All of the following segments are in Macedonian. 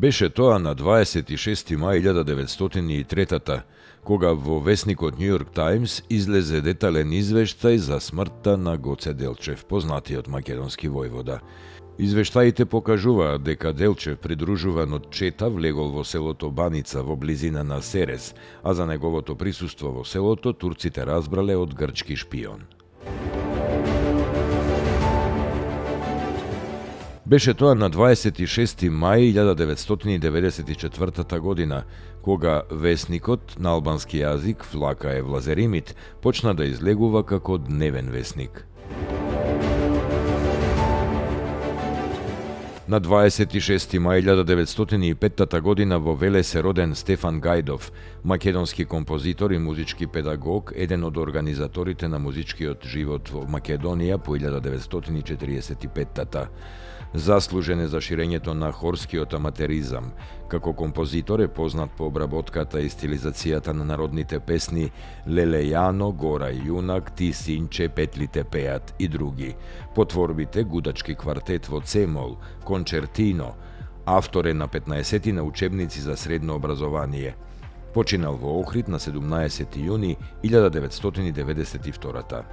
Беше тоа на 26. мај 1903 кога во весникот Нью Йорк Таймс излезе детален извештај за смртта на Гоце Делчев, познатиот македонски војвода. Извештаите покажуваат дека Делчев, придружуван од чета, влегол во селото Баница во близина на Серес, а за неговото присуство во селото турците разбрале од грчки шпион. Беше тоа на 26. мај 1994 година, кога весникот на албански јазик Флака Евлазеримит почна да излегува како дневен весник. На 26. мај 1905 година во Веле се роден Стефан Гајдов, македонски композитор и музички педагог, еден од организаторите на музичкиот живот во Македонија по 1945-та. Заслужен е за ширењето на хорскиот аматеризам. Како композитор е познат по обработката и стилизацијата на народните песни Леле Јано, Гора Јунак, Ти синче, Петлите пеат и други. По творбите Гудачки квартет во Цемол, Кончертино, автор е на 15 на учебници за средно образование. Починал во Охрид на 17 јуни 1992.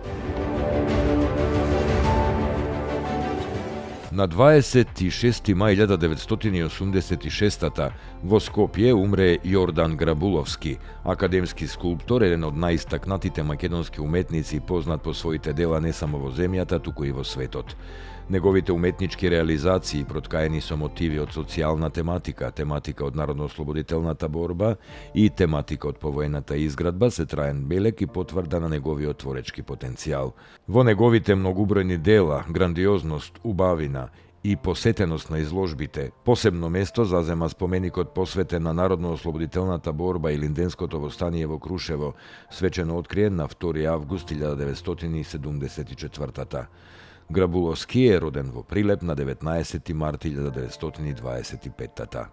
На 26. мај 1986 во Скопје умре Јордан Грабуловски, академски скулптор, еден од најистакнатите македонски уметници, познат по своите дела не само во земјата, туку и во светот. Неговите уметнички реализации, проткаени со мотиви од социјална тематика, тематика од народно-ослободителната борба и тематика од повојната изградба, се траен белег и потврда на неговиот творечки потенцијал. Во неговите многубројни дела, грандиозност, убавина и посетеност на изложбите, посебно место зазема споменикот посветен на народно-ослободителната борба и Линденското востание во Крушево, свечено откриен на 2 август 1974. Грабуловски е роден во Прилеп на 19 март 1925.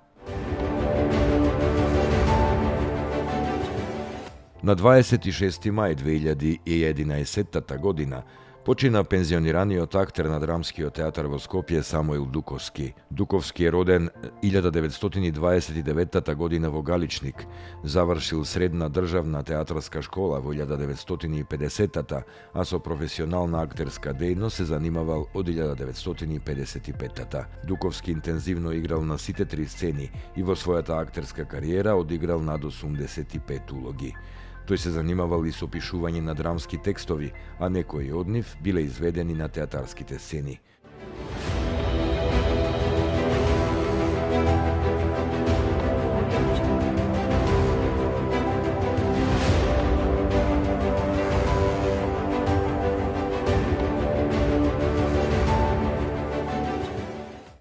На 26. мај 2011 година почина пензионираниот актер на Драмскиот театар во Скопје Самуил Дуковски. Дуковски е роден 1929 година во Галичник, завршил средна државна театарска школа во 1950, а со професионална актерска дејност се занимавал од 1955. Дуковски интензивно играл на сите три сцени и во својата актерска кариера одиграл над 85 улоги. Тој се занимавал и со пишување на драмски текстови, а некои од нив биле изведени на театарските сцени.